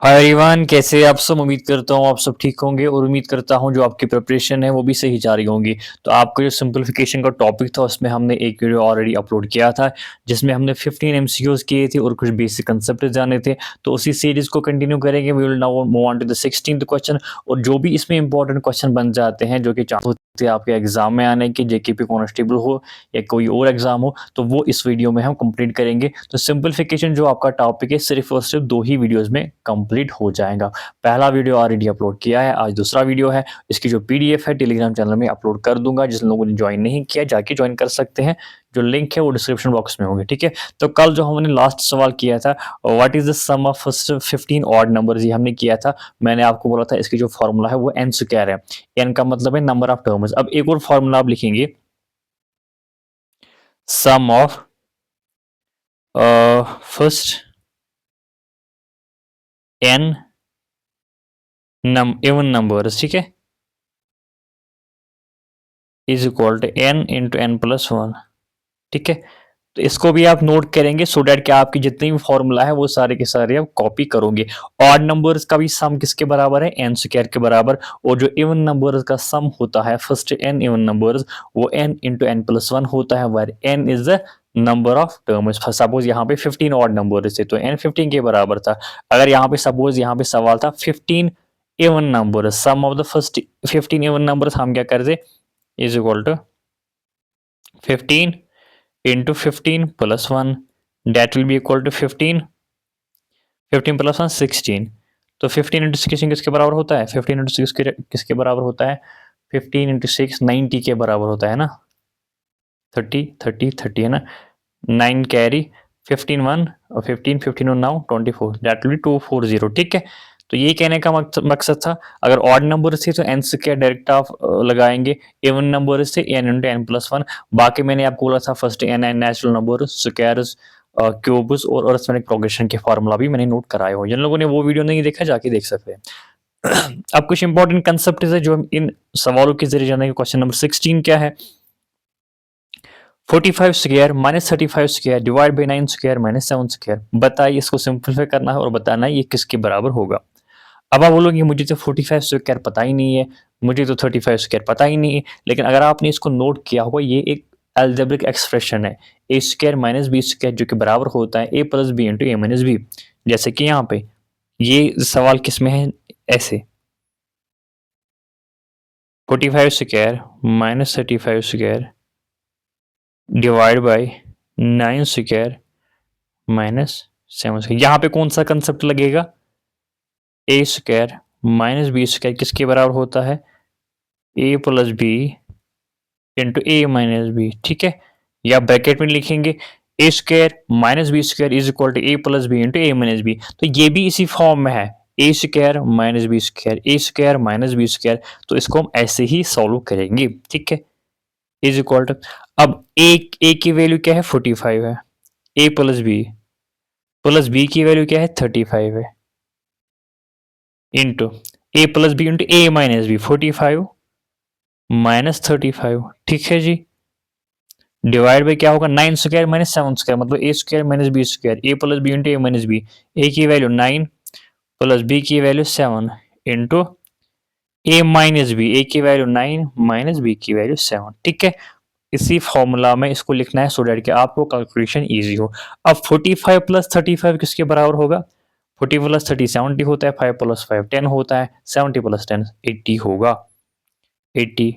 Hi everyone, कैसे आप सब। उम्मीद करता हूँ आप सब ठीक होंगे और उम्मीद करता हूँ जो आपकी प्रिपरेशन है वो भी सही जा रही होंगी। तो आपका जो सिंपलीफिकेशन का टॉपिक था उसमें हमने एक वीडियो ऑलरेडी अपलोड किया था जिसमें हमने 15 एमसीक्यूज किए थे और कुछ बेसिक कंसेप्ट जाने थे। तो उसी सीरीज को कंटिन्यू करेंगे। We will now move on to the 16th question. और जो भी इसमें इंपॉर्टेंट क्वेश्चन बन जाते हैं जो कि चांस होते हैं आपके एग्जाम में आने की, जेकेपी कॉन्स्टेबल हो या कोई और एग्जाम हो, तो वो इस वीडियो में हम कंप्लीट करेंगे। तो सिंपलीफिकेशन जो आपका टॉपिक है सिर्फ और सिर्फ 2 ही वीडियोस में कंप्लीट हो जाएगा। पहला वीडियो ऑलरेडी अपलोड किया है, आज दूसरा वीडियो है। इसकी जो पीडीएफ है टेलीग्राम चैनल में अपलोड कर दूंगा। जिस लोगों ने ज्वाइन नहीं किया जाके ज्वाइन कर सकते हैं। जो लिंक है वो डिस्क्रिप्शन बॉक्स में होंगे, ठीक है। तो कल जो हमने लास्ट सवाल किया था, what is the sum of first 15 odd numbers, ये हमने किया था। मैंने आपको बोला था इसकी जो फॉर्मूला है वो एन स्क्वायर है। एन का मतलब है नंबर ऑफ टर्म्स। अब एक और फॉर्मूला आप लिखेंगे, sum of first n even numbers, ठीक है, is equal to n into n plus one, ठीक है। तो इसको भी आप नोट करेंगे सो डैट कि आपकी जितनी भी फॉर्मूला है वो सारे के सारे आप कॉपी करोगे। ऑड नंबर्स का भी सम किसके बराबर है, एन स्क्वायर के बराबर। और जो इवन नंबर्स का सम होता है फर्स्ट एन इवन नंबर्स, वो n into n plus one होता है, where n is the number of terms. Suppose यहाँ पे 15 ऑड नंबर थे तो एन 15 के बराबर था। अगर यहाँ पे सपोज यहाँ पे सवाल था 15 even number, sum of the first 15 even numbers, हम क्या करते is equal to 15 into 15 plus 1, that will be equal to 15 plus 1 16। तो 15 into 16 किसके बराबर होता है, 15 into 6 किसके बराबर होता है, 15 into 6 90 के बराबर होता है ना, 30 30 30 है ना, 9 कैरी 15 1 और 15 15 नाउ 24, दैट विल बी 240, ठीक है। तो ये कहने का मकसद था, अगर ऑड नंबर थे तो एन स्क्वायर डायरेक्ट आप लगाएंगे, इवन नंबर से n into n plus one. बाकी मैंने आपको बोला था first n n natural number squares cubes और अरिथमेटिक प्रोग्रेशन के फार्मूला भी मैंने नोट कराए हो। जिन लोगों ने वो वीडियो नहीं देखा जाके देख सकते हैं। अब कुछ इंपॉर्टेंट कंसेप्ट है जो हम इन सवालों के जरिए जानेंगे। क्वेश्चन नंबर 16 क्या है, 45 square minus 35 square divide by 9 square minus 7 square. बताइए, इसको सिंपलीफाई करना है और बताना है ये किसके बराबर होगा। अब आप बोलोगे मुझे तो 45 स्क्वायर पता ही नहीं है, मुझे तो 35 स्क्वायर पता ही नहीं है। लेकिन अगर आपने इसको नोट किया होगा, ये एक एल्जेब्रिक एक्सप्रेशन है, a square minus b square, जो कि बराबर होता है a plus b into a minus B. जैसे कि यहाँ पे ये सवाल किस में है, ऐसे 45 square minus 35 square divide by 9 square minus 7 square. यहाँ पे कौन सा कंसेप्ट लगेगा, a square minus b square किसके बराबर होता है, a plus b into a minus b, ठीक है। या ब्रैकेट में लिखेंगे a square minus b square is equal to a plus b into a minus b. तो ये भी इसी फॉर्म में है, a square minus b square, A square minus b square. तो इसको हम ऐसे ही सॉल्व करेंगे, ठीक है, इज इक्वल टू। अब ए की वैल्यू क्या है, 45 है, ए प्लस बी की वैल्यू क्या है, 35 है, into A plus b into a minus B, 45 minus 35, ठीक है जी। डिवाइड बाई क्या होगा, 9 स्क्वायर माइनस 7 स्क्वायर, मतलब ए square minus b square, A plus b into a minus B. ए की वैल्यू 9 प्लस बी की value 7 into a minus B, ए की value 9 minus B की value 7, ठीक है। इसी फॉर्मूला में इसको लिखना है सो डैट कि आपको कैलकुलेशन इजी हो। अब 45 प्लस 35 किसके बराबर होगा, 40 प्लस 30 70 होता है, 5 प्लस 5 10 होता है, 70 प्लस 10 80 होगा, 80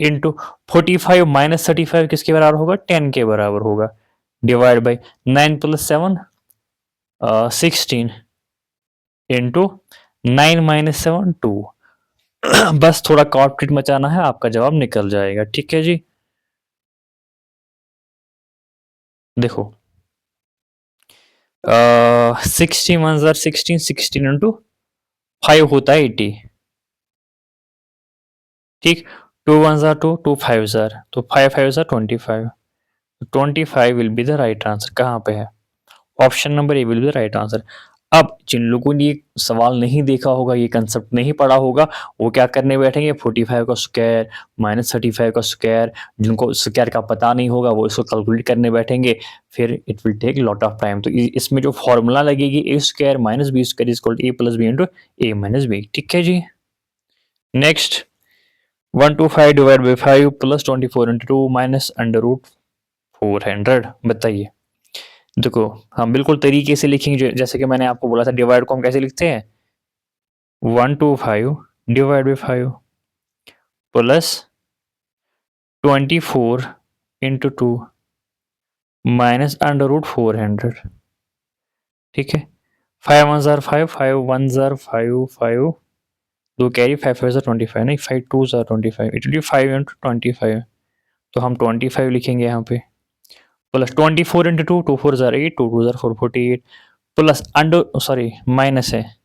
इंटू 45 माइनस 35 किसके बराबर होगा, 10 के बराबर होगा, divide by 9 plus 7 16 into 9 minus 7 2। बस थोड़ा कॉर्पोरेट मचाना है, आपका जवाब निकल जाएगा, ठीक है जी। देखो 16 16 16 इंटू 5 होता है 80, ठीक। 2 1 2 2 5 तो 5 5 25, 25 will be the right answer. कहाँ पे है, option number A will be the right answer. अब जिन लोगों ने ये सवाल नहीं देखा होगा, ये कंसेप्ट नहीं पढ़ा होगा, वो क्या करने बैठेंगे, 45 का स्क्वायर माइनस 35 का स्क्वायर, जिनको स्क्वायर का पता नहीं होगा वो इसको कैलकुलेट करने बैठेंगे, फिर it will take lot of time. तो इसमें जो फॉर्मूला लगेगी a square minus b square is equal to a plus b into a minus b. ठीक है जी। Next 125 divide by 5 plus 24 into 2 minus under root 400। बताइए। देखो हम बिल्कुल तरीके से लिखेंगे, जैसे कि मैंने आपको बोला था डिवाइड को हम कैसे लिखते हैं, 125 divide by 5 plus 24 into 2 minus under root 400। ठीक है। 5 1 जार 5, 5 1 जार 5, 5 दो कैरी, 5 5 जार 25, नहीं 5 2 jar 25, it will B 5 into 25। तो हम 25 लिखेंगे यहाँ पे, प्लस 24 इंटू 2, 2 4 जार 8, 2 2 जार 4 48 प्लस अंडर सॉरी माइनस है,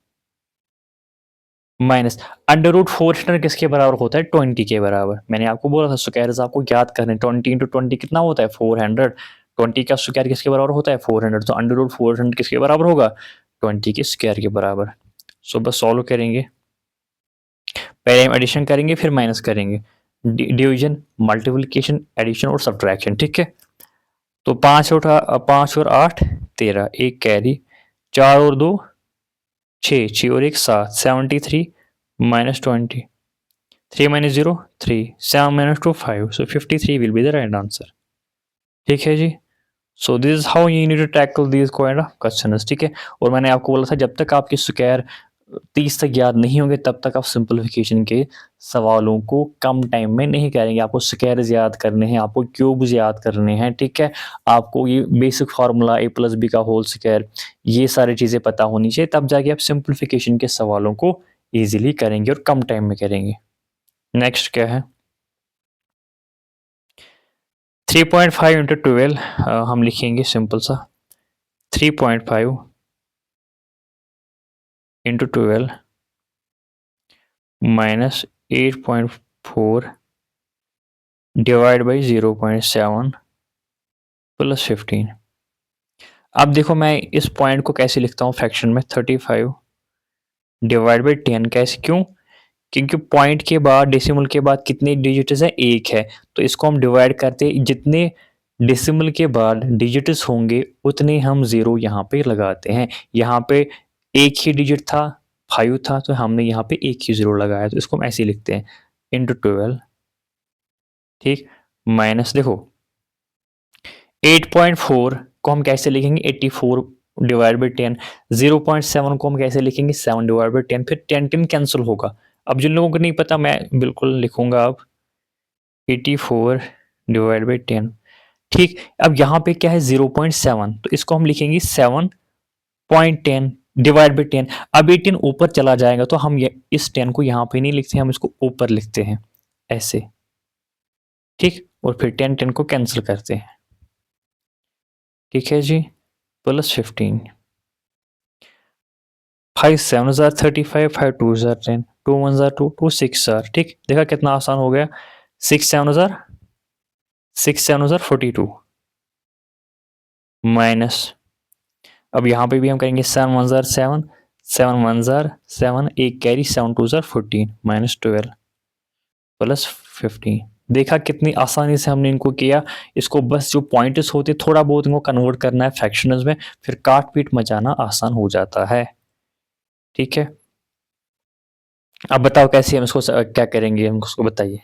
माइनस अंडर रूट 400 किसके बराबर होता है, 20 के बराबर। मैंने आपको बोला था स्क्वायर्स आपको याद करने, 20 इंटू 20 कितना होता है, 400। 20 का स्क्वायर किसके बराबर होता है, 400। तो अंडर रूट 400 किसके बराबर होगा, 20 के स्क्वायर के बराबर। सो बस सॉल्व करेंगे, पहले हम एडिशन करेंगे फिर माइनस करेंगे, डिवीजन मल्टीप्लिकेशन एडिशन और सब्ट्रैक्शन। ठीक है। तो 5 और 8 13, एक कैरी, 4 और 2 6, 6 और 1 7, 73 minus 20, 3 minus 0 3, 7 minus 2 5, so 53 will be the right answer। ठीक है जी। So this is how you need to tackle this kind of questions. ठीक है। और मैंने आपको बोला था जब तक आपके स्क्वायर 30 तक याद नहीं होंगे तब तक आप सिंपलीफिकेशन के सवालों को कम टाइम में नहीं करेंगे। आपको स्क्वायर्स याद करने हैं, आपको क्यूब्स याद करने हैं। ठीक है। आपको ये बेसिक फार्मूला ए प्लस बी का होल स्क्वायर, ये सारी चीज़ें पता होनी चाहिए, तब जाके आप सिंपलीफिकेशन के सवालों को ईजिली करेंगे और कम टाइम में करेंगे। नेक्स्ट क्या है, 3.5 इंटू 12 हम लिखेंगे सिंपल सा, 3.5 into 12 minus 8.4 divide by 0.7 plus 15। अब देखो मैं इस पॉइंट को कैसे लिखता हूँ फ्रैक्शन में, 35 डिवाइड बाई 10। कैसे, क्यों, क्योंकि पॉइंट के बाद डेसिमल के बाद कितने डिजिट्स है, एक है। तो इसको हम डिवाइड करते, जितने डेसिमल के बाद डिजिट्स होंगे उतने हम जीरो यहाँ पे लगाते हैं। यहाँ पे एक ही डिजिट था, 5 था, तो हमने यहाँ पे एक ही जीरो लगाया, तो इसको हम ऐसे लिखते हैं इंटू 12। ठीक। माइनस देखो 8.4 को हम कैसे लिखेंगे, 84 डिवाइड बाई 10। 0.7 को हम कैसे लिखेंगे, 7 डिवाइड बाई 10। फिर 10 10 कैंसिल होगा। अब जिन लोगों को नहीं पता मैं बिल्कुल लिखूंगा अब 84 डिवाइड बाई 10। ठीक। अब यहाँ पे क्या है 0.7, तो इसको हम लिखेंगे 7.10 डिवाइड बाई 10। अब ये 10 ऊपर चला जाएगा तो हम इस 10 को यहाँ पे नहीं लिखते, हम इसको ऊपर लिखते हैं ऐसे। ठीक। और फिर 10 10 को कैंसिल करते हैं। ठीक है जी। प्लस 15, 5 7 जार 35, 5 2 जार 10, 2 1 जार 2, 2 6 जार। ठीक। देखा कितना आसान हो गया, 6 7 जार 42 माइनस, अब यहाँ पे भी हम करेंगे 7 1 जार 7, 7 1 जार 7, एक कैरी, 7 2 जार 14 माइनस 12 प्लस 15। देखा कितनी आसानी से हमने इनको किया। इसको बस जो पॉइंट्स होते थोड़ा बहुत इनको कन्वर्ट करना है फ्रैक्शंस में, फिर काट पीट मचाना आसान हो जाता है। ठीक है। अब बताओ कैसे हम इसको क्या करेंगे, हम उसको बताइए।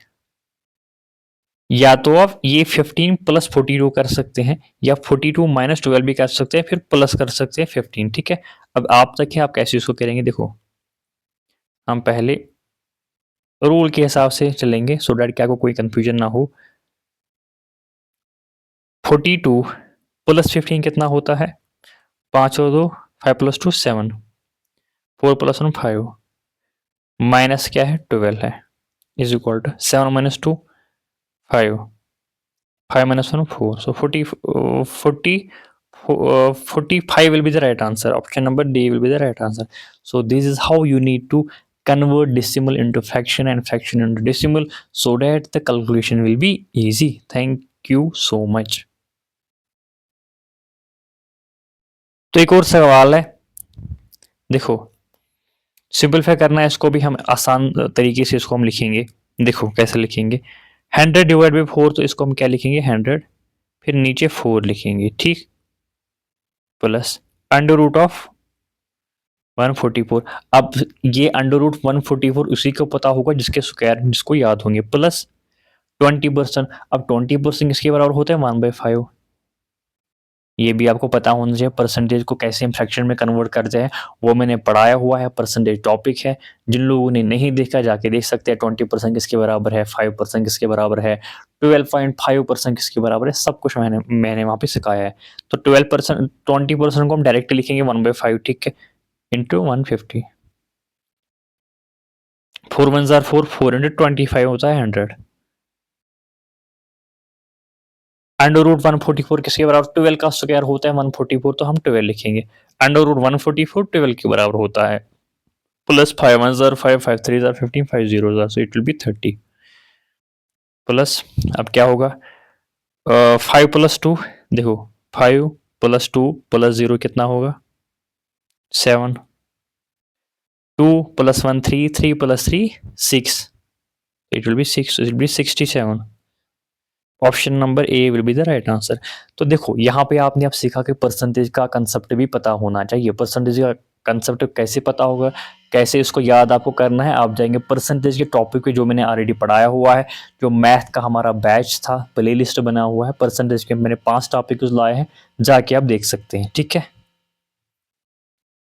या तो आप ये 15 प्लस 42 कर सकते हैं, या 42 माइनस 12 भी कर सकते हैं, फिर प्लस कर सकते हैं 15। ठीक है। अब आप तक है, आप कैसे इसको करेंगे। देखो हम पहले रूल के हिसाब से चलेंगे सो डैट क्या को कोई कंफ्यूजन ना हो। 42 प्लस 15 कितना होता है, 5 और 2 5 प्लस 2 7, 4 प्लस 1 5, माइनस क्या है 12 है, is equal to 7 minus 2 5, 5 minus 1 4, so 45 will be the right answer. Option number D will be the right answer. So this is how you need to convert decimal into fraction and fraction into decimal so that the calculation will be easy. Thank you so much. तो एक और सवाल है, देखो simplify करना है इसको भी हम आसान तरीके से इसको हम लिखेंगे। देखो कैसे लिखेंगे, 100 डिवाइड बाई 4, तो इसको हम क्या लिखेंगे 100, फिर नीचे 4 लिखेंगे, ठीक, प्लस अंडर रूट ऑफ 144। अब ये अंडर रूट 144 उसी को पता होगा जिसके स्क्वायर जिसको याद होंगे, प्लस 20%। अब 20% किसके बराबर होता है 1/5। ये भी आपको पता होना चाहिए परसेंटेज को कैसे हम फ्रैक्शन में कन्वर्ट करते हैं, वो मैंने पढ़ाया हुआ है, परसेंटेज टॉपिक है। जिन लोगों ने नहीं देखा जाके देख सकते हैं। 20% किसके बराबर है, 5% किसके बराबर है, 12.5% किसके बराबर है, सब कुछ मैंने वहाँ पे सिखाया है। तो 12%, 20% को हम डायरेक्ट लिखेंगे 1/5, ठीक है, इंटू 150। 4 1 जार 4, 425 होता है 100। अंडर रूट 144 किसके बराबर, 12 का स्क्वायर होता है 144, तो हम 12 लिखेंगे। अंडर रूट 144 12 के बराबर होता है, प्लस 5 1 जार 5, 5 3 jar 15, 5 0 jar, so it will B 30, plus अब क्या होगा 5 प्लस 2, देखो 5 प्लस 2 प्लस 0 कितना होगा 7, 2 plus 1 3, 3 plus 3 6, it will B 6, it will B 67। Option number A will be the right answer. तो देखो यहाँ पे आपने अब सीखा कि परसेंटेज का कंसेप्ट भी पता होना चाहिए। परसेंटेज का कंसेप्ट कैसे पता होगा, कैसे इसको याद आपको करना है, आप जाएंगे परसेंटेज के टॉपिक पे जो मैंने ऑलरेडी पढ़ाया हुआ है, जो मैथ का हमारा बैच था, प्ले लिस्ट बना हुआ है परसेंटेज के, मैंने 5 टॉपिक लाए हैं, जाके आप देख सकते हैं, ठीक है।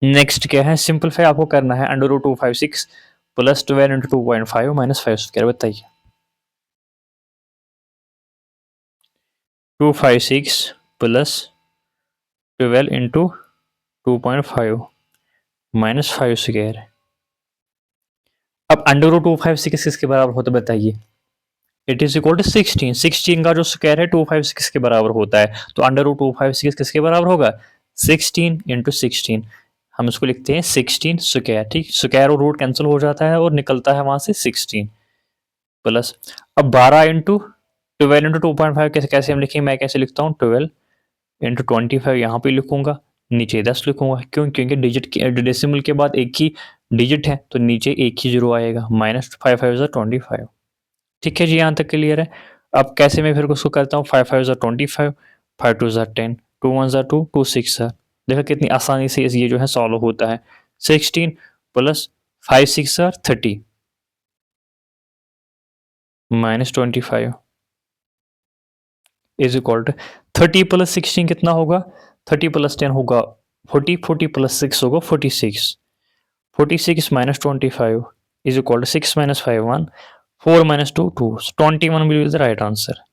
नेक्स्ट क्या है, सिंपलीफाई आपको करना है under root 256 plus 12 into 2.5 minus 5 square, बताइए 256 प्लस 12 इंटू 2.5 माइनस 5 स्क्वायर। अब अंडर रूट 256 किसके बराबर होता है बताइए, इट इज इक्वल टू 16। 16 का जो स्क्वायर है 256 के बराबर होता है, तो अंडर रूट 256 किसके बराबर होगा 16 इंटू 16। हम इसको लिखते हैं 16 स्क्वायर, ठीक, स्क्वायर और रूट कैंसिल हो जाता है और निकलता है वहां से 16, प्लस अब 12 इंटू 12 इंटू 2.5 कैसे कैसे हम लिखेंगे, मैं कैसे लिखता हूँ 12 इंटू 25 यहाँ पे लिखूंगा, नीचे 10 लिखूंगा, क्यों, क्योंकि डिजिट की डेसिमल के बाद एक ही डिजिट है तो नीचे एक ही जीरो आएगा, माइनस 5 5 25। ठीक है जी, यहाँ तक क्लियर है। अब कैसे मैं फिर उसको करता हूँ, 5 5 25, 5 2 10, 2 1 2, 2 6 देखो कितनी आसानी से ये जो है सॉल्व होता है। 16 plus 5 6 30 minus 25 is equal to 30 plus 16 कितना होगा, 30 प्लस 10 होगा 40, 40 प्लस 6 होगा 46, 46 minus 25 is equal to 6 minus 5 1, 4 minus 2 2, 21 will be the right answer.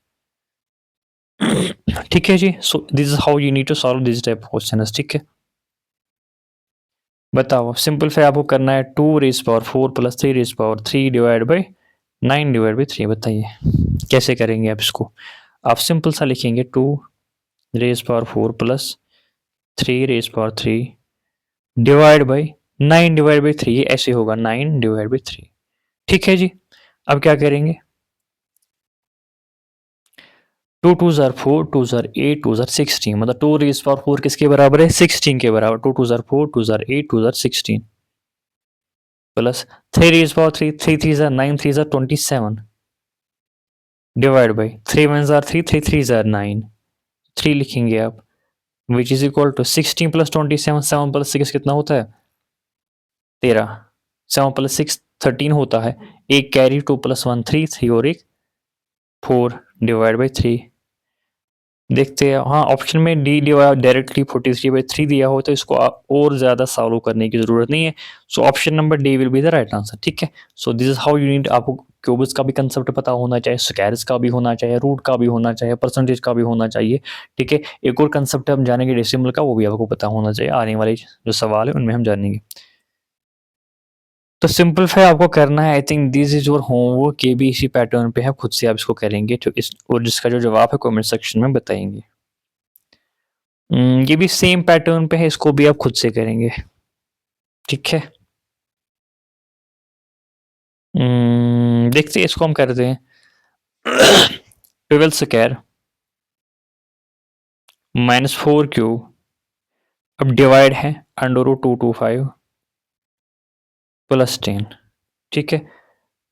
ठीक है जी, so this is how you need to solve this type of question, ठीक है। बताओ सिंपलीफाई आपको करना है 2 raise power 4 plus 3 raise power 3 divide by 9 divide by 3, बताइए कैसे करेंगे आप इसको। आप सिंपल सा लिखेंगे 2 raise power 4 plus 3 raise power 3 divide by 9 divide by 3, ये ऐसे होगा 9 डिवाइड बाई 3। ठीक है जी, अब क्या करेंगे 2 2 जार 4, 2 जार 8, 2 जार 16, मतलब 2 रेज पावर 4 किसके बराबर है 16 के बराबर, 2 2 जार 4, 2 जार 8, 2 जार 16 प्लस 3 रेज पावर 3, 3 3 जार 9, 3 जार 27 डिवाइड बाई 3 1 जार 3, 3 3 जार 9, 3 लिखेंगे आप, which is equal to 16 plus 27, 7 plus 6 कितना होता है 13, 7 प्लस 6 13 होता है, एक कैरी 2 प्लस 1 3, 3 और एक 4 डिवाइड बाई 3। देखते हैं, हाँ ऑप्शन में डी डायरेक्टली 43/3 दिया हो, तो इसको और ज़्यादा सॉल्व करने की ज़रूरत नहीं है। सो option number D will be the right answer, ठीक है। सो this is how you need, आपको क्यूबिक्स का भी कंसेप्ट पता होना चाहिए, स्क्वायर्स का भी होना चाहिए, रूट का भी होना चाहिए, परसेंटेज का भी होना चाहिए, ठीक है। एक और कंसेप्ट हम जानेंगे डेसिमल का, वो भी आपको पता होना चाहिए, आने वाले जो सवाल है उनमें हम जानेंगे। तो सिंपलीफाई आपको करना है, I think this is your homework, ये भी इसी पैटर्न पे है, खुद से आप इसको करेंगे तो इस, और जिसका जो जवाब है कमेंट सेक्शन में बताएंगे। ये भी सेम पैटर्न पे है, इसको भी आप खुद से करेंगे, ठीक है। देखते हैं, इसको हम करते हैं 12 स्क्वायर माइनस 4 क्यूब, अब डिवाइड है अंडर रूट 225 प्लस 10, ठीक है,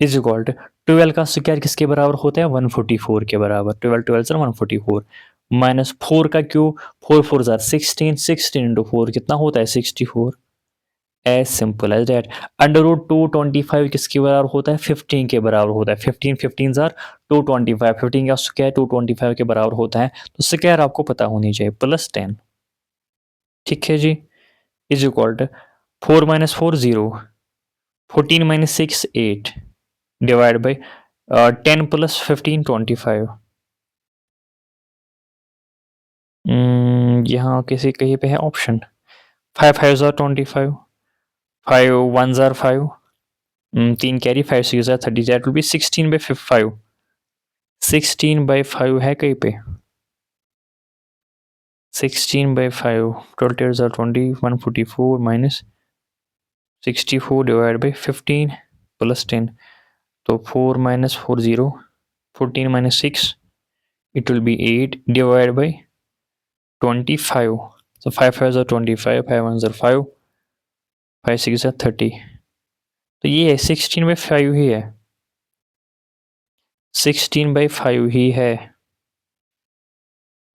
इज इक्वल टू 12 का स्क्वायर किसके बराबर होता है 144 के बराबर, 12 12 से 144 माइनस 4 का क्यूब, 4 4 जार 16, 16 इंटू 4 कितना होता है 64, as simple as that. Under root 225 किसके बराबर होता है 15 के बराबर होता है, 15 15 जार 225, 15 का स्क्वायर 225 के बराबर होता है, तो स्क्वायर आपको पता होनी चाहिए प्लस 10, ठीक है जी, is equal to 4 minus 4 0, 14 minus 6 8 divide by 10 plus 15 25। यहाँ किसी कहीं पे है ऑप्शन, 5 5 जार 25, 5 1 जार 5, 3 कैरी 5 6 जार 30, that will be 16 by 5, 16 by 5 है कहीं पे, 16 बाई 5 12 जार 20, 144 माइनस 64 डिवाइड बाई 15 प्लस 10, तो 4 minus 4 0, 14 minus 6, it will be 8 divided by 25. So 5 5 are 25, 5 1 are 5, 5 6 are 30. तो ये है 16 by 5 ही है, 16 by 5 ही है,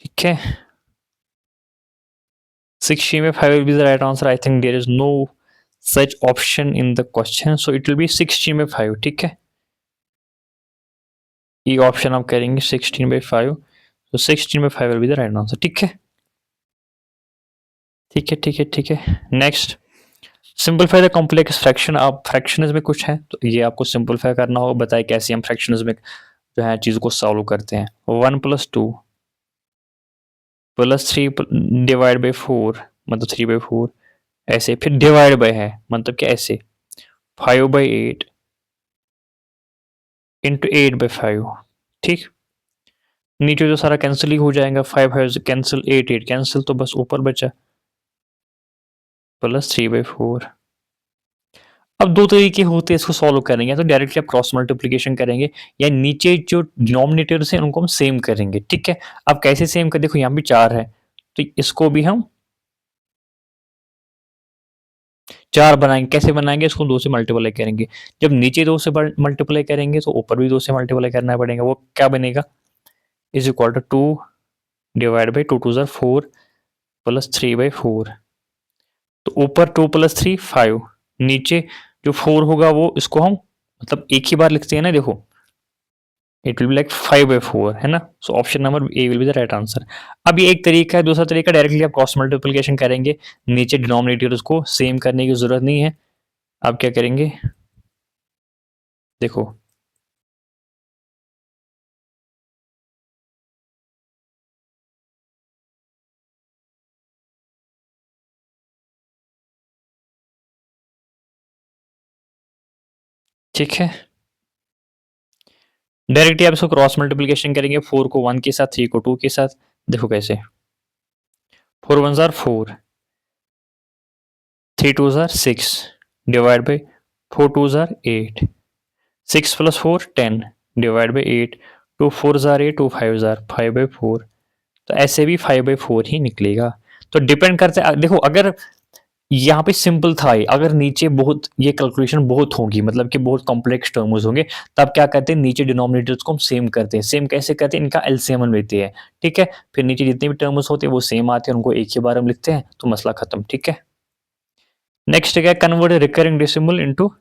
ठीक है, 16 by 5 will be the right answer. I think there is no such option in the question, so it will be 16 by 5, ठीक है, ये ऑप्शन आप करेंगे 16 by 5, तो 16 by 5 will be the right answer, ठीक है, ठीक है, ठीक है, ठीक है। Next, simplify the complex fraction. आप फ्रैक्शंस में कुछ है तो ये आपको सिंपलीफाई करना होगा, बताए कैसे हम फ्रैक्शंस में जो है चीज को सॉल्व करते हैं। 1 + 2 + 3 डिवाइड बाई 4 मतलब 3/4 ऐसे, फिर डिवाइड बाय है मतलब क्या ऐसे 5/8 इंटू 8/5, ठीक, नीचे तो सारा कैंसिल ही हो जाएगा, 5 है कैंसिल, 8 8 कैंसिल, तो बस ऊपर बचा +3/4। अब दो तरीके होते हैं इसको सॉल्व करेंगे, तो डायरेक्टली आप क्रॉस मल्टीप्लीकेशन करेंगे या नीचे जो डिनोमिनेटर्स हैं उनको हम सेम करेंगे, ठीक है। अब कैसे सेम कर, देखो यहाँ भी 4 है तो इसको भी हम 4 बनाएंगे, कैसे बनाएंगे, इसको 2 से मल्टीप्लाई करेंगे, जब नीचे 2 से मल्टीप्लाई करेंगे तो ऊपर भी 2 से मल्टीप्लाई करना पड़ेगा, वो क्या बनेगा, is equal to 2 divide by 2 2 जार 4 + 3/4, तो ऊपर 2 + 3 5, नीचे जो 4 होगा वो इसको हम मतलब एक ही बार लिखते हैं ना, देखो इट विल बी लाइक 5/4 है ना, सो option number A will be the right answer. अब ये एक तरीका है, दूसरा तरीका डायरेक्टली आप क्रॉस मल्टीप्लिकेशन करेंगे, नीचे डिनोमिनेटर्स को सेम करने की जरूरत नहीं है, आप क्या करेंगे, देखो ठीक है, डायरेक्टली आप इसको क्रॉस मल्टीप्लिकेशन करेंगे, 4 को 1 के साथ, 3 को 2 के साथ, देखो कैसे 4 1 जार 4, 3 2 जार 6 डिवाइड बाई 4 2 जार 8, 6 + 4 10 डिवाइड बाई 8, 2 4 जार 8, 2 5 जार 5/4, तो ऐसे भी 5/4 ही निकलेगा। तो डिपेंड करते है, देखो अगर यहाँ पे सिंपल था ये, अगर नीचे बहुत ये कैलकुलेशन बहुत होगी मतलब कि बहुत कॉम्प्लेक्स टर्म्स होंगे, तब क्या करते हैं नीचे डिनोमिनेटर्स को हम सेम करते हैं, सेम कैसे करते हैं, इनका एलसीएम लेते हैं, ठीक है, फिर नीचे जितने भी टर्म्स होते हैं वो सेम आते हैं, उनको एक ही बार हम लिखते हैं, तो मसला खत्म, ठीक है। नेक्स्ट क्या, convert recurring decimal into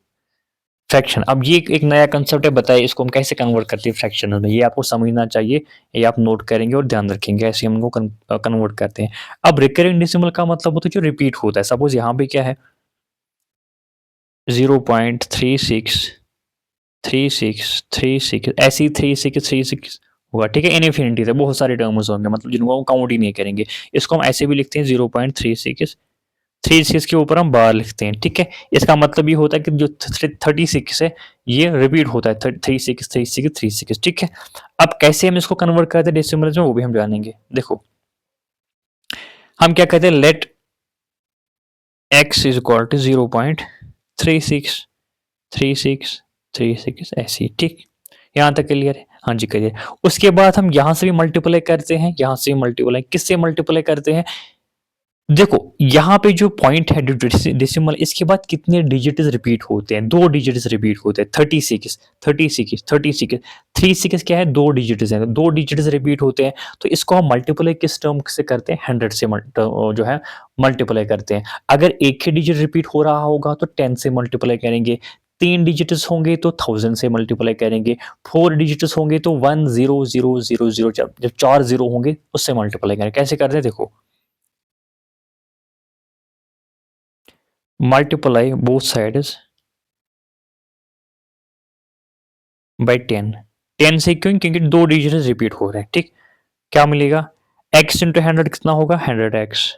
fraction. अब ये एक नया कंसेप्ट है, बताइए इसको हम कैसे कन्वर्ट करते हैं फ्रैक्शन में, ये आपको समझना चाहिए, ये आप नोट करेंगे और ध्यान रखेंगे, ऐसे हम इनको कन्वर्ट करते हैं। अब रिकरिंग डेसिमल का मतलब होता है जो रिपीट होता है, सपोज यहाँ पे क्या है 0.363636 ऐसे ही 3636 होगा, ठीक है, इनफिनिटी से बहुत सारे टर्म्स होंगे मतलब जिनको हम काउंट ही नहीं करेंगे, इसको हम ऐसे भी लिखते हैं 0.3636 के ऊपर हम बार लिखते हैं, ठीक है, इसका मतलब ये होता है कि जो 36 है ये रिपीट होता है 363636, ठीक है। अब कैसे हम इसको कन्वर्ट करते हैं डेसिमल्स में वो भी हम जानेंगे, देखो हम क्या कहते हैं, let x is equal to 0.363636 ऐसी, ठीक, यहाँ तक क्लियर है, हाँ जी क्लियर। उसके बाद हम यहाँ से भी मल्टीप्लाई करते हैं, यहाँ से मल्टीप्लाई किससे मल्टीप्लाई करते हैं, देखो यहाँ पे जो पॉइंट है डेसिमल, इसके बाद कितने डिजिट्स रिपीट होते हैं? 2 डिजिट्स रिपीट होते हैं। 36 36 36 36 क्या है? 2 डिजिट्स हैं, 2 डिजिट्स रिपीट होते हैं। तो इसको हम मल्टीप्लाई किस टर्म से करते हैं? 100 से जो है मल्टीप्लाई करते हैं। अगर एक ही डिजिट रिपीट हो रहा होगा तो 10 से मल्टीप्लाई करेंगे, 3 डिजिट्स होंगे तो 1000 से मल्टीप्लाई करेंगे, 4 डिजिट्स होंगे तो 10000, जब 4 जीरो होंगे उससे मल्टीप्लाई करेंगे। कैसे करते हैं देखो, multiply both sides by 10। 10 से क्यों? क्योंकि 2 डिजिट रिपीट हो रहे हैं। ठीक, क्या मिलेगा? x इंटू 100 कितना होगा? 100x।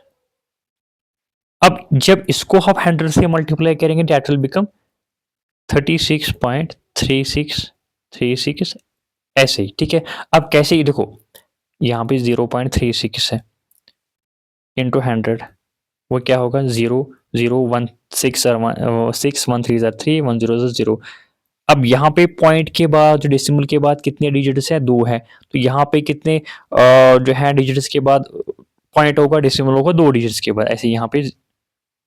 अब जब इसको हम 100 से मल्टीप्लाई करेंगे दैट विल बिकम 36.3636 ऐसे ही। ठीक है, अब कैसे ही देखो, यहाँ पे 0.36 है इंटू 100, वो क्या होगा? 0 0 1 6 1 3 3 अब यहाँ पे पॉइंट के बाद जो डेसिमल के बाद कितने डिजिट्स है? 2 है। तो यहाँ पे कितने जो है डिजिट्स के बाद पॉइंट होगा? डेसिमल होगा 2 डिजिट्स के बाद। ऐसे यहाँ पे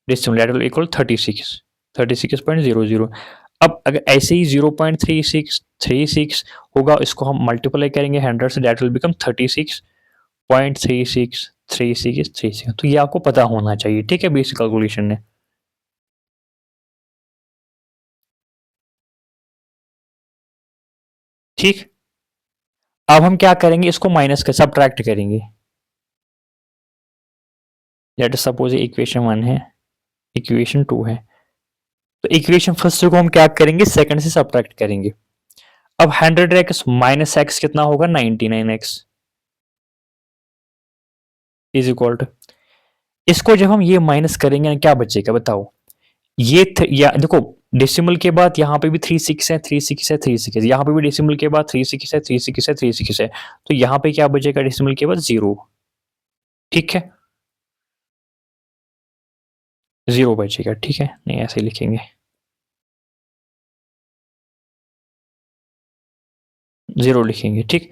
डेसिमल दैट विल इक्वल 36.00। अब अगर ऐसे ही 0.3636 होगा, इसको हम मल्टीप्लाई करेंगे 100 से, दैट विल बिकम 36.363636। तो ये आपको पता होना चाहिए। ठीक है, बेसिक कैलकुलेशन है। ठीक, अब हम क्या करेंगे? इसको माइनस कर सब्ट्रैक्ट करेंगे। लेट अस सपोज इक्वेशन 1 है, इक्वेशन 2 है, तो इक्वेशन फर्स्ट को हम क्या करेंगे? सेकंड से सब्ट्रैक्ट करेंगे। अब 100x माइनस एक्स कितना होगा? 99x इज इक्वल टू, इसको जब हम ये माइनस करेंगे ना, क्या बचेगा बताओ? ये या देखो, डेसिमल के बाद यहाँ पे भी 36 है, 36 है, 36 है, यहाँ पे भी डेसिमल के बाद 36 है, 36 है, 36 है, तो यहाँ पे क्या बचेगा? डेसिमल के बाद 0। ठीक है, 0 बचेगा। ठीक है, नहीं ऐसे ही लिखेंगे, 0 लिखेंगे। ठीक,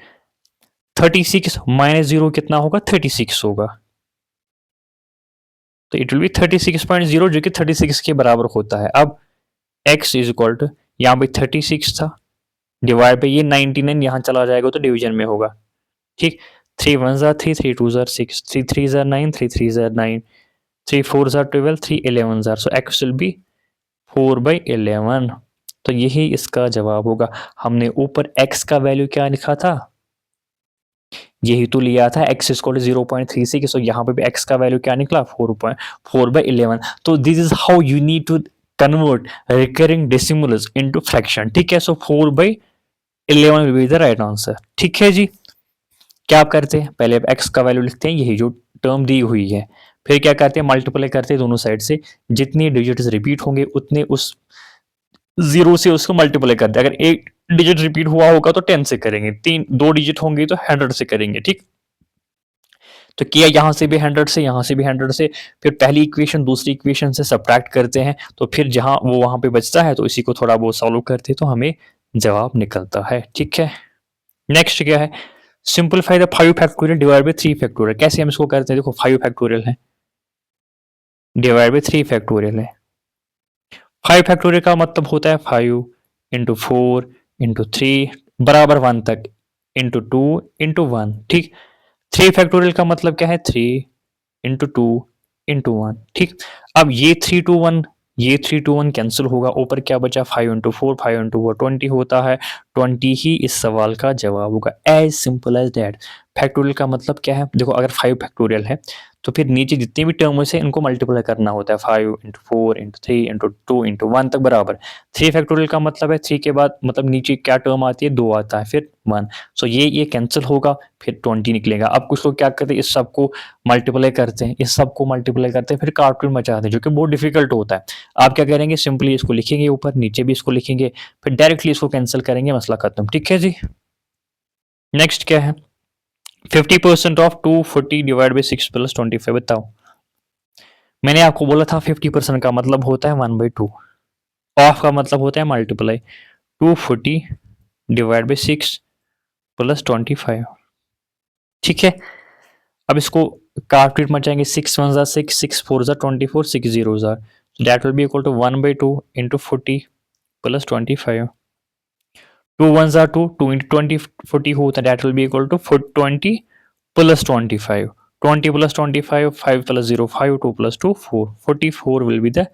36 माइनस 0 कितना होगा? 36 होगा। तो इट विल बी 36.0 जो कि 36 के बराबर होता है। अब x इज इक्वल टू, यहाँ पे 36 था, डिवाइड पे ये 99 यहाँ चला जाएगा तो डिवीजन में होगा। ठीक, 3 1 जार 3, 3 2 जार 6, 3 3 जार 9, 3 3 जार 9, 3 4 jar 12, 3 11 jar, so x will be 4/11। तो यही इसका जवाब होगा। हमने ऊपर x का वैल्यू क्या लिखा था? यही तो लिया था, x इक्वल टू 0.36। तो यहाँ पे भी x का वैल्यू क्या निकला? 4/11। तो this is how you need to convert recurring decimals into fraction. ठीक है, so 4/11 will be the right answer. ठीक है जी, क्या आप करते हैं? पहले आप x का वैल्यू लिखते हैं, यही जो टर्म दी हुई है, फिर क्या करते हैं? मल्टीप्लाई करते हैं दोनों साइड से, जितनी डिजिट्स रिपीट होंगे उतने उस 0 से उसको मल्टीप्लाई करते हैं। अगर एक डिजिट रिपीट हुआ होगा तो 10 से करेंगे, 2 डिजिट होंगे तो 100 से करेंगे। ठीक, तो किया, यहाँ से भी 100 से, यहाँ से भी 100 से, फिर पहली इक्वेशन दूसरी इक्वेशन से सब्ट्रैक्ट करते हैं, तो फिर जहाँ वो वहाँ पे बचता है तो इसी को थोड़ा बहुत सॉल्व करते हैं तो हमें जवाब निकलता है। ठीक है, नेक्स्ट क्या है? Simplify the 5 factorial divide by 3 factorial. कैसे हम इसको करते हैं? देखो 5 फैक्टोरियल है, डिवाइड बाय 3 फैक्टोरियल है। 5 फैक्टोरियल का मतलब होता है 5 इंटू 4 इंटू 3 बराबर 1 तक, इंटू 2 इंटू 1। ठीक, 3 फैक्टोरियल का मतलब क्या है? 3 इंटू 2 इंटू 1। ठीक, अब ये 3 टू 1, ये 3 टू 1 कैंसिल होगा, ऊपर क्या बचा? 5 इंटू 4, 5 इंटू 4 20 होता है, 20 ही इस सवाल का जवाब होगा। As simple as that. Factorial का मतलब क्या है? देखो अगर 5 फैक्टोरियल है तो फिर नीचे जितने भी टर्म्स है इनको मल्टीप्लाई करना होता है, 5 इंटू 4 इंटू 3 इंटू 2 इंटू 1 तक बराबर। 3 फैक्टोरियल का मतलब है 3 के बाद मतलब नीचे क्या टर्म आती है? 2 आता है, फिर 1। सो ये कैंसिल होगा, फिर 20 निकलेगा। अब कुछ लोग क्या करते हैं? इस सब को मल्टीप्लाई करते हैं, इस सब को मल्टीप्लाई करते हैं, फिर कार्टून मचाते हैं, जो कि बहुत डिफिकल्ट होता है। आप क्या करेंगे? सिंपली इसको लिखेंगे ऊपर, नीचे भी इसको लिखेंगे, फिर डायरेक्टली इसको कैंसिल करेंगे, मसला खत्म। ठीक है जी, नेक्स्ट क्या है? 50% ऑफ 240 डिवाइड बाई 6 प्लस 25। बताओ, मैंने आपको बोला था 50% का मतलब होता है 1/2, ऑफ का मतलब होता है मल्टीप्लाई। 240 divide by 6 plus 25। ठीक है, अब इसको काट पीट मचाएंगे, 6 वन ज़ा 6, 6 4 ज़ा 24, 6 0 ज़ा, that will be equal to 1/2 into 40 plus 25। 2 one ज़ा 2, 2 इंटू 20 40 होता है, that will be equal to 20 plus 25, 20 plus 25, 5 plus 0 5, 2 plus 2 4, 44 will be the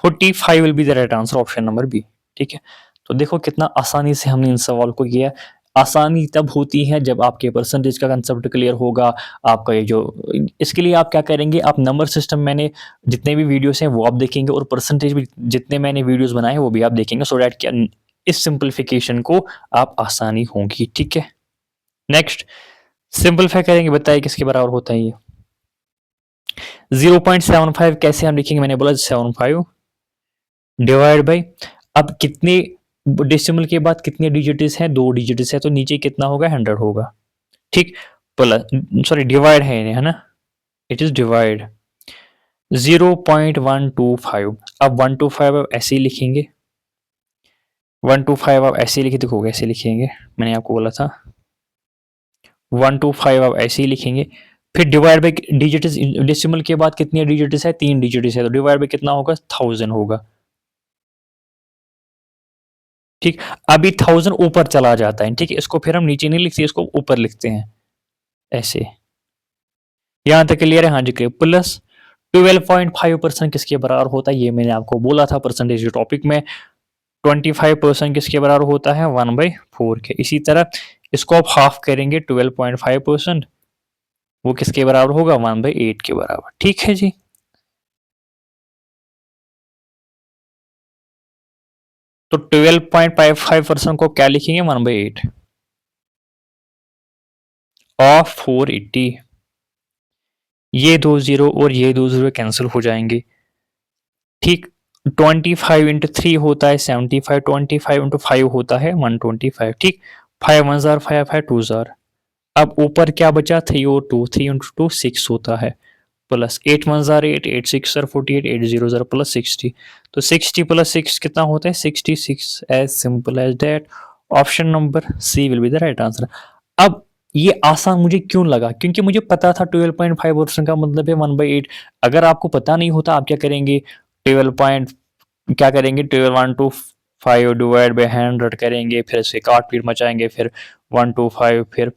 45 will be the right answer, option number B. ठीक है, तो देखो कितना आसानी से हमने इन सवाल को किया। आसानी तब होती है जब आपके परसेंटेज का कंसेप्ट क्लियर होगा। आपका ये जो, इसके लिए आप क्या करेंगे, आप नंबर सिस्टम, मैंने जितने भी वीडियोस हैं वो आप देखेंगे, और परसेंटेज भी जितने मैंने वीडियोस बनाए हैं वो भी आप देखेंगे, सो दैट क्या इस सिंपलीफिकेशन को आप आसानी होगी। ठीक है, नेक्स्ट सिंपलीफाई करेंगे, बताइए किसके बराबर होता है ये 0.75 कैसे हम लिखेंगे, मैंने बोला 75 डिवाइड बाई, अब कितने डेसिमल के बाद कितने डिजिट्स हैं, 2 डिजिट्स है, तो नीचे कितना होगा, 100 होगा। ठीक, प्लस, सॉरी डिवाइड है ना, इट इज डिवाइड 0.125। अब 125 अब ऐसे ही लिखेंगे, 125 अब ऐसे ही लिखे, देखो ऐसे लिखेंगे, मैंने आपको बोला था 125 अब ऐसे ही लिखेंगे। फिर डिवाइड बाई डिजिट्स, डेसिमल के बाद कितने डिजिट्स है, 3 डिजिट्स है, तो डिवाइड बाई कितना होगा, 1000 होगा। ठीक, अभी 1000 ऊपर चला जाता है, ठीक है, इसको फिर हम नीचे नहीं लिखते, इसको ऊपर लिखते हैं ऐसे। यहां तक क्लियर है, हाँ जी क्लियर। प्लस 12.5% किसके बराबर होता है, ये मैंने आपको बोला था परसेंटेज के टॉपिक में। 25% किसके बराबर होता है, 1/4 के। इसी तरह इसको आप हाफ करेंगे, 12.5%, वो किसके बराबर होगा, 1/8 के बराबर। ठीक है जी, तो 12.55% को क्या लिखेंगे, 1/8 ऑफ 480। ये 2 जीरो और ये 2 जीरो कैंसिल हो जाएंगे। ठीक, 25 इंटू 3 होता है 75, 25 इंटू 5 होता है 125। ठीक, 5 1 जार 5 5 2 जार, अब ऊपर क्या बचा, 3 और 2, 3 इंटू 2 6 होता है, प्लस 8 1 जार 8, 8 6 जार 48, 8 0 जार प्लस 60, तो 60 प्लस 6 कितना होता है, 66। As simple as that, option number C will be the right answer. अब ये आसान मुझे क्यों लगा, क्योंकि मुझे पता था 12.5% का मतलब है 1/8। अगर आपको पता नहीं होता, आप क्या करेंगे, 12 पॉइंट क्या करेंगे, 12 1 2 5 डिवाइड बाई 100 करेंगे, फिर इसे काट पीट मचाएंगे, फिर 125, फिर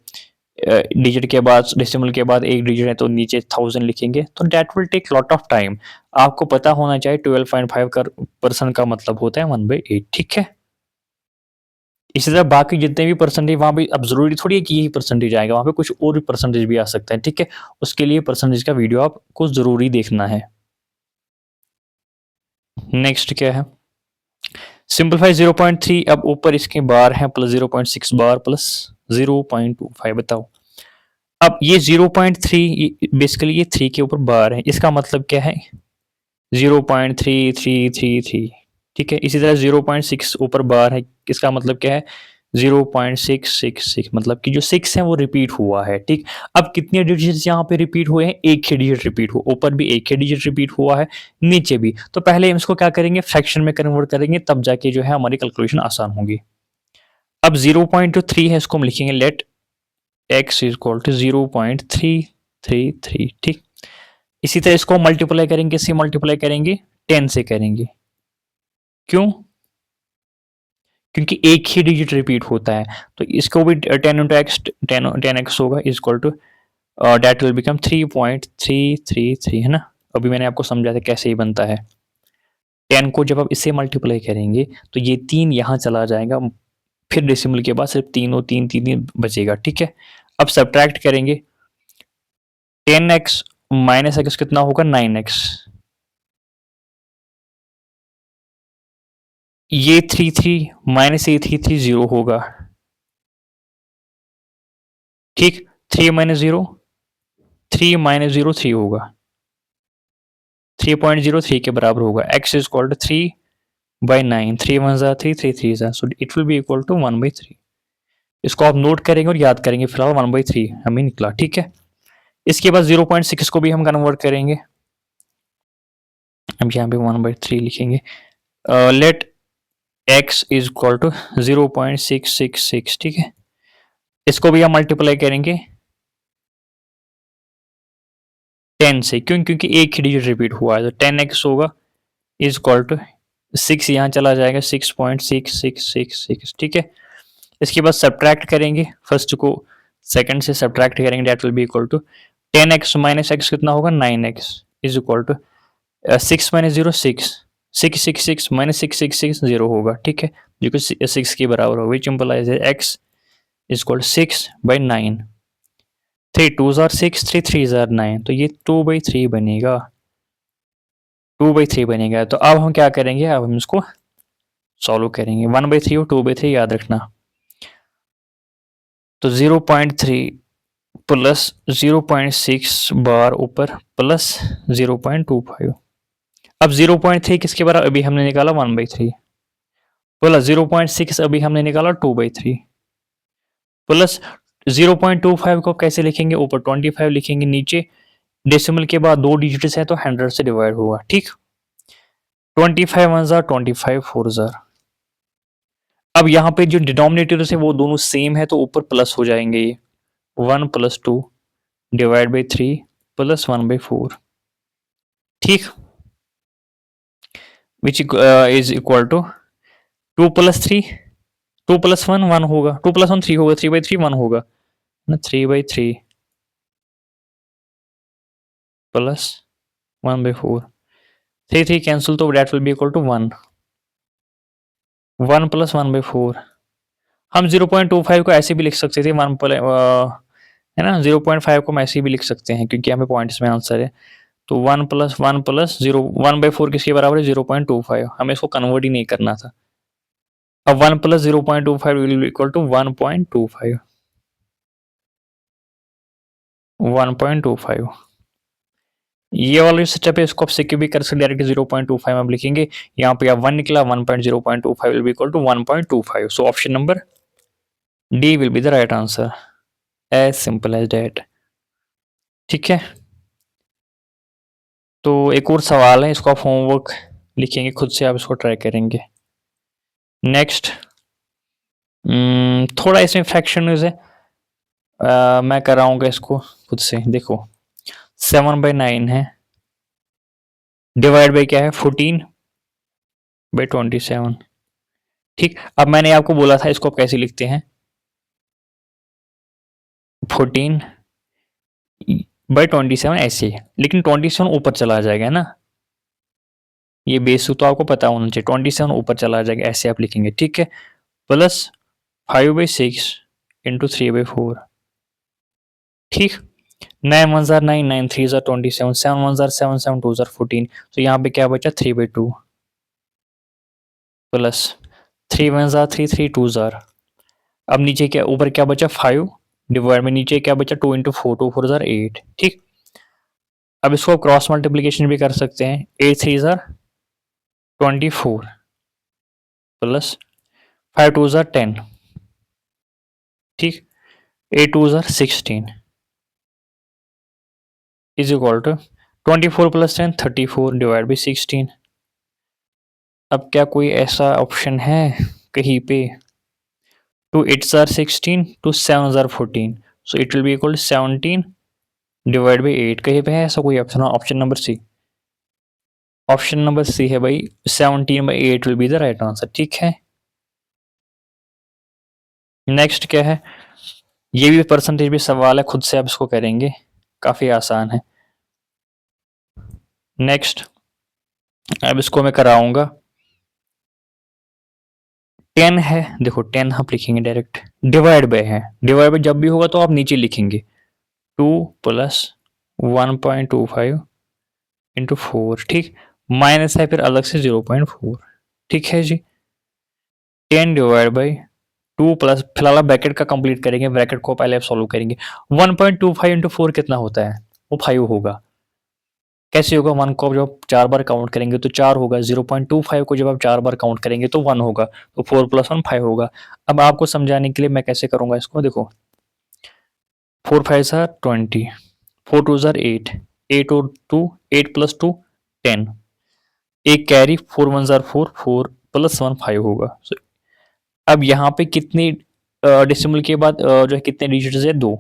डिजिट के बाद, डेसिमल के बाद एक डिजिट है तो नीचे 1000 लिखेंगे, तो that will take lot of time. आपको पता होना चाहिए 12.5 का परसेंट का मतलब होता है 1/8। ठीक है, इसी तरह बाकी जितने भी परसेंटेज वहाँ पे, अब जरूरी थोड़ी है कि यही परसेंटेज आएगा, वहाँ पे कुछ और भी परसेंटेज भी आ सकता है। ठीक है, उसके लिए परसेंटेज का वीडियो आपको जरूरी देखना है। नेक्स्ट क्या है, सिंपलीफाई 0.3, अब ऊपर इसके बार है प्लस 0.6 बार प्लस 0.25, बताओ। अब ये 0.3 बेसिकली ये 3 के ऊपर बार है, इसका मतलब क्या है, 0.3333। ठीक है, इसी तरह 0.6 ऊपर बार है, इसका मतलब क्या है, 0.666, मतलब कि जो 6 है वो रिपीट हुआ है। ठीक, अब कितने डिजिट यहाँ पे रिपीट हुए हैं, एक ही डिजिट रिपीट हुआ, ऊपर भी एक ही डिजिट रिपीट हुआ है, नीचे भी। तो पहले हम इसको क्या करेंगे, फ्रैक्शन में कन्वर्ट करेंगे, तब जाके जो है हमारी कैलकुलेशन आसान होगी। अब 0.3 है, इसको हम लिखेंगे let x is equal to 0.333। ठीक, इसी तरह इसको मल्टीप्लाई करेंगे, इससे मल्टीप्लाई करेंगे, 10 से करेंगे। क्यों, क्योंकि एक ही डिजिट रिपीट होता है, तो इसको भी 10 इंटू एक्स, 10x होगा, is equal to that will become 3.333, है ना। अभी मैंने आपको समझा था कैसे ही बनता है। 10 को जब आप इससे मल्टीप्लाई करेंगे तो ये 3 यहाँ चला जाएगा, फिर डेसिमल के बाद सिर्फ 3 और 3 3 3 बचेगा। ठीक है, अब सब्ट्रैक्ट करेंगे, 10x माइनस एक्स कितना होगा, 9x। ये 3 3 माइनस ये 3 3 0 होगा। ठीक, 3 माइनस 0, 3 माइनस 0 3 होगा, 3.03 के बराबर होगा। x इज इक्वल टू 3/9, 3 1 ज़ा 3, 3 3 ज़ा, so it will be equal to 1/3। इसको आप नोट करेंगे और याद करेंगे, फिलहाल 1/3 हमें निकला। ठीक है, इसके बाद 0.6 को भी हम कन्वर्ट करेंगे, अब यहाँ पे 1/3 लिखेंगे। Let x is equal to 0.666। ठीक है, इसको भी हम मल्टीप्लाई करेंगे, 10 से, क्यों? क्योंकि एक ही डिजिट रिपीट हुआ है, तो 10x होगा इज इक्वल टू 6, यहाँ चला जाएगा 6.6666, ठीक है। इसके बाद सब्ट्रैक्ट करेंगे, फर्स्ट को सेकंड से सब्ट्रैक्ट करेंगे, that will be equal to 10x minus x कितना होगा 9x is equal to 6 minus 0 6, 666 minus 666 0 होगा, ठीक है, जो कि 6 के बराबर होगा, which implies x is equal 6/9, 3 2s are 6, 3 3s are 9, तो ये 2/3 बनेगा, 2/3 बनेगा। तो अब हम क्या करेंगे, अब हम इसको सॉल्व करेंगे, 1/3 और 2/3 याद रखना। तो 0.3 प्लस 0.6 बार ऊपर प्लस 0.25, अब 0.3 किसके बराबर, अभी हमने निकाला 1/3, प्लस 0.6 अभी हमने निकाला 2/3, प्लस 0.25 को कैसे लिखेंगे, ऊपर 25 लिखेंगे, नीचे डेसिमल के बाद 2 डिजिट्स है तो 100 से डिवाइड होगा, ठीक। 25 1 जार 25 4 जार, अब यहाँ पे जो डिनोमिनेटर्स है वो दोनों सेम है तो ऊपर प्लस हो जाएंगे, ये 1 + 2 डिवाइड बाई 3 प्लस 1/4, ठीक, विच इज इक्वल टू 2 + 3 2 + 1 1 होगा, 2 + 1 3 होगा, 3/3 1 होगा ना, 3/3 प्लस 1/4, 3 3 कैंसिल, तो that will be equal to 1 1 + 1/4। हम 0.25 को ऐसे भी लिख सकते थे, 1 है ना, 0.5 को हम ऐसे भी लिख सकते हैं क्योंकि हमें पॉइंट्स में आंसर है, तो 1 + 1 + 0 1/4 किसके बराबर है 0.25, हमें इसको कन्वर्ट ही नहीं करना था। अब 1 + 0.25 विल बी इक्वल टू 1.25, 1.25, ये वाला स्टेप है, इसको आप सिक्योर भी कर सकते, डायरेक्ट 0.25 आप लिखेंगे, यहाँ पे 1 निकला, 1.0.25 will be equal to 1.25, so option number D will be the right answer, as simple as that, ठीक है। तो एक और सवाल है, इसको आप होमवर्क लिखेंगे खुद से, आप इसको ट्राई करेंगे। नेक्स्ट थोड़ा इसमें फ्रैक्शनल है, मैं कराऊंगा इसको खुद से, देखो 7/9 है, डिवाइड बाई क्या है 14/27, ठीक। अब मैंने आपको बोला था इसको आप कैसे लिखते हैं, 14/27 ऐसे, लेकिन 27 ऊपर चला जाएगा ना, ये बेसिक तो आपको पता होना चाहिए, 27 ऊपर चला जाएगा, ऐसे आप लिखेंगे, ठीक है, प्लस 5/6 इंटू 3/4, ठीक। 9 1 जार 9, 9 3 जार 27, 7 1 जार 7, 7 2 जार 14, तो यहाँ पे क्या बचा 3/2 प्लस 3 1 जार 3, 3 2 जार, अब नीचे क्या, ऊपर क्या बचा 5 डिवाइड में नीचे क्या बचा 2 इंटू 4, 2 4 जार 8, ठीक। अब इसको क्रॉस मल्टीप्लीकेशन भी कर सकते हैं, 8 3 जार 24 प्लस 5 2 जार 10, ठीक, 8 2 जार 16 is equal to 24 + 10 34 divide by 16। अब क्या कोई ऐसा ऑप्शन है कहीं पे, 2 8 जार 16, 2 7 जार 14, so it will be equal 17 divide by 8, कहीं पे है ऐसा कोई option, option number C, option number C है भाई, 17/8 will be the right answer, ठीक है। नेक्स्ट क्या है, ये भी परसेंटेज भी सवाल है, खुद से आप इसको करेंगे, काफी आसान है। नेक्स्ट अब इसको मैं कराऊंगा, 10 है, देखो 10 आप लिखेंगे डायरेक्ट, डिवाइड बाय है, डिवाइड बाय जब भी होगा तो आप नीचे लिखेंगे 2 + 1.25 इंटू 4, ठीक, माइनस है फिर अलग से 0.4, ठीक है जी। 10 डिवाइड बाई 2 प्लस, फिलहाल ब्रैकेट का कंप्लीट करेंगे, ब्रैकेट को पहले आप सॉल्व करेंगे, 1.25 इंटू 4 कितना होता है, वो 5 होगा, कैसे होगा, 1 को जब 4 बार काउंट करेंगे तो 4 होगा, 0.25 को जब आप 4 बार काउंट करेंगे तो 1 होगा, तो 4 + 1 5 होगा। अब आपको समझाने के लिए मैं कैसे करूंगा इसको, देखो 4 5 ज़ार 20, 4 2 ज़ार 8, 8 और 2 8 + 2 10, एक कैरी 4 1 ज़ार 4, 4 + 1 5 होगा। अब यहाँ पे कितनी डेसिमल के बाद जो है कितने डिजिट्स है, 2,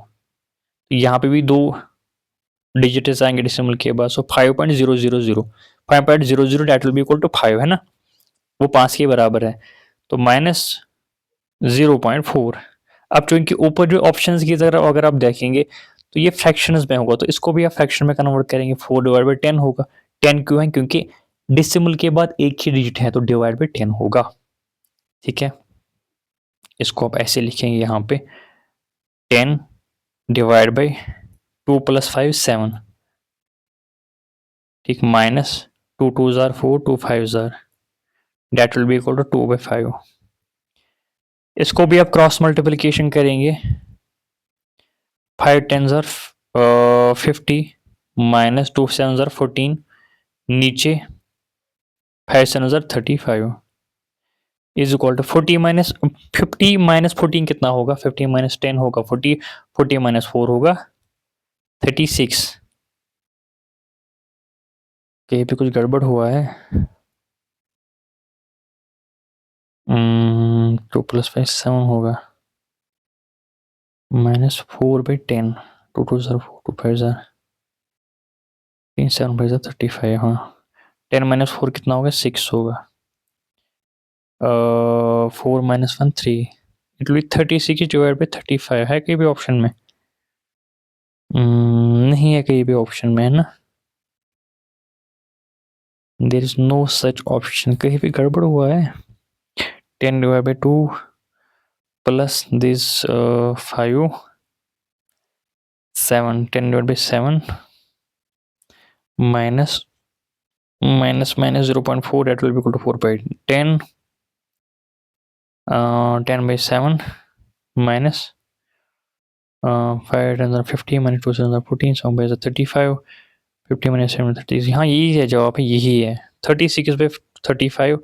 यहाँ पे भी 2 डिजिट्स आएंगे डेसिमल के बाद, so 5.000, 5.00 that will be equal to 5 है ना, वो 5 के बराबर है, तो माइनस 0.4। अब चूंकि ऊपर जो ऑप्शंस की तरह अगर आप देखेंगे तो ये फ्रैक्शंस में होगा, तो इसको भी आप फ्रैक्शन में कन्वर्ट करेंगे, 4/10 होगा। 10 क्यों है, क्योंकि डिसिमल के बाद एक ही डिजिट है, तो डिवाइड बाई 10 होगा। ठीक है, इसको आप ऐसे लिखेंगे यहाँ पे 10 डिवाइड बाई 2 + 5 7, ठीक, माइनस 2 2 जार 4, 2 5 जार, that will be equal to 2/5। इसको भी आप क्रॉस मल्टीप्लिकेशन करेंगे, 5 10 जार 50 माइनस 2 7 जार 14, नीचे 5 7 जार 35 is equal to 40 minus 50 minus 14 कितना होगा, 50 माइनस 10 होगा 40, 40 माइनस 4 होगा 36। कहीं पे कुछ गड़बड़ हुआ है, 2 + 5 7 होगा, -4/10, 2 2 जार 4, 2 5 जार 3 7 5 जार 35, हाँ 10 माइनस 4 कितना होगा, 6 होगा, 4 minus 1 3, it will be 36 divide by 35 है कहीं भी ऑप्शन में, नहीं है कहीं भी ऑप्शन में, है ना, there is no such option, कहीं भी गड़बड़ हुआ है। 10 divide by 2 plus this 5 7, 10 divide by 7 minus 0.4, that will be equal to 4/10, 10 by 7 minus 5 10 50 minus 2 7 14, 7 by 35, 50 minus 7 30, हाँ यही है जवाब, है यही है 36 by 35।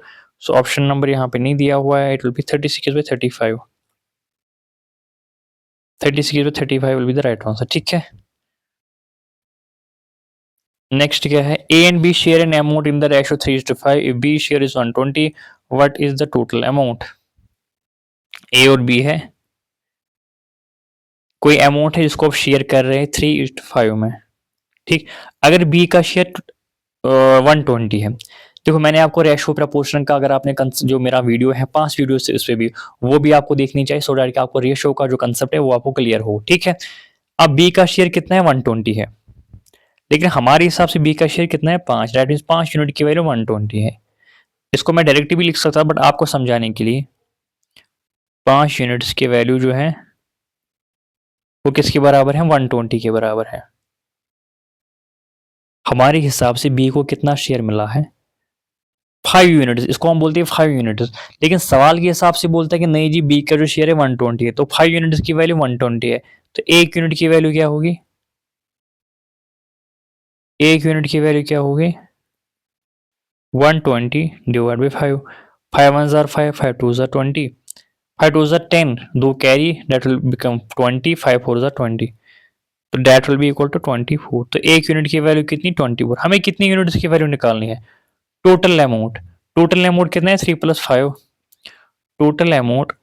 सो ऑप्शन नंबर यहाँ पे नहीं दिया हुआ है, it will be 36 by 35, 36 by 35 will be the right answer. ठीक है, नेक्स्ट क्या है, A and B share an amount in the ratio 3:5, if B share is 120, what is the total amount. A और बी है, कोई amount है जिसको आप शेयर कर रहे हैं 3:5 में, ठीक, अगर बी का शेयर 120 है, देखो मैंने आपको रेशो प्रपोर्शन का, अगर आपने जो मेरा वीडियो है 5 वीडियो से उस पर भी, वो भी आपको देखनी चाहिए, सो दैट कि आपको रेशो का जो कंसेप्ट है वो आपको क्लियर हो। ठीक है, अब बी का शेयर कितना है, 120 है, लेकिन हमारे हिसाब से बी का शेयर कितना है, 5, दैट मीन्स 5 यूनिट की वैल्यू 120 है। इसको मैं डायरेक्ट भी लिख सकता, बट आपको समझाने के लिए 5 यूनिट्स की वैल्यू जो है वो किसके बराबर है, 120 के बराबर है। हमारे हिसाब से बी को कितना शेयर मिला है, 5 यूनिट्स, इसको हम बोलते हैं 5 यूनिट्स, लेकिन सवाल के हिसाब से बोलता है कि नहीं जी बी का जो शेयर है 120 है, तो 5 यूनिट्स की वैल्यू 120 है, तो एक यूनिट की वैल्यू क्या होगी, एक यूनिट की वैल्यू क्या होगी, 120 डिवाइड बाई 5, 5 1 जार 5, 5 2 जार 20, 5 2 जार 10, 2 कैरी, दैट विल बिकम 20, 5 4 जार 20, तो that will be equal to 24। तो एक यूनिट की वैल्यू कितनी, 24। हमें कितनी यूनिट्स की वैल्यू निकालनी है, टोटल अमाउंट, टोटल अमाउंट कितना है, 3 + 5, total amount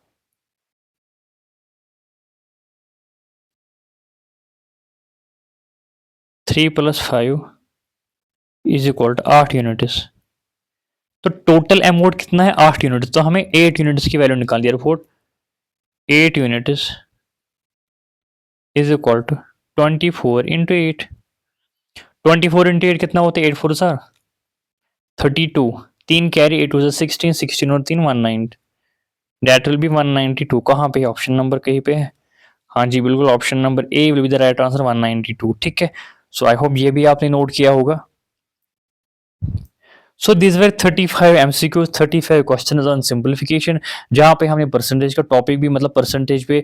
3 + 5 is equal to 8 units, तो टोटल अमाउंट कितना है, 8 यूनिट्स, तो हमें 8 यूनिट्स की वैल्यू निकाल दिया, report 8 units is equal to 24 into 8, 24 into 8 कितना होता है, 8 4 जार 32, 3 कैरी, 8 2 जार 16, 16 और 3 19, दैट विल बी 192। कहाँ पे, ऑप्शन नंबर कहीं पे है, हाँ जी बिल्कुल, option number A will be the right answer, 192। ठीक है, सो आई होप ये भी आपने नोट किया होगा। So this were 35 MCQs, 35 question on simplification, जहाँ पे हमने परसेंटेज का टॉपिक भी, मतलब परसेंटेज पे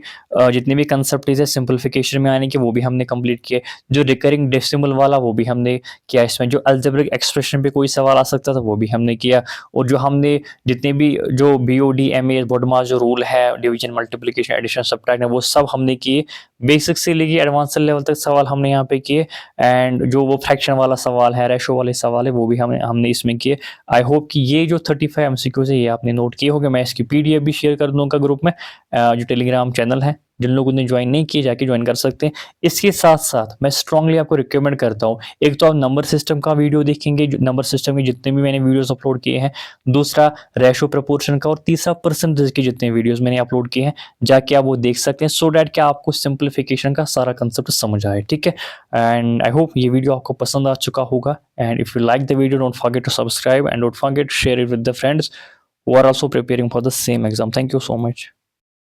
जितने भी कंसेप्ट है सिंपलीफिकेशन में आने के वो भी हमने कंप्लीट किए, जो रिकरिंग डेसिमल वाला वो भी हमने किया, इसमें जो अलजेब्रिक एक्सप्रेशन पे कोई सवाल आ सकता था वो भी हमने किया, और जो हमने जितने भी जो BOD MA बॉडमास जो रूल है, डिवीजन मल्टीप्लिकेशन एडिशन सब्ट्रैक्ट, वो सब हमने किए, बेसिक से लेके एडवांस लेवल तक सवाल हमने यहाँ पे किए, एंड जो वो फ्रैक्शन वाला सवाल है, रेशो वाले सवाल है, वो भी हमने इसमें किए। आई होप कि ये जो 35 MCQs है ये आपने नोट किए होंगे, मैं इसकी PDF भी शेयर कर दूंगा ग्रुप में, जो टेलीग्राम चैनल है। जिन लोगों ने ज्वाइन नहीं किए जाके ज्वाइन कर सकते हैं। इसके साथ साथ मैं स्ट्रांगली आपको रिकमेंड करता हूँ, एक तो आप नंबर सिस्टम का वीडियो देखेंगे, नंबर सिस्टम के जितने भी मैंने वीडियोस अपलोड किए हैं, दूसरा रेशो प्रपोर्शन का, और तीसरा परसेंटेज के जितने वीडियोस मैंने अपलोड किए हैं जाके आप वो देख सकते हैं, सो डैट कि आपको सिंप्लीफिकेशन का सारा कंसेप्ट समझ आए। ठीक है, एंड आई होप ये वीडियो आपको पसंद आ चुका होगा, and if you like the video don't forget to subscribe and don't forget share it with the friends who are also preparing for the same exam. Thank you so much.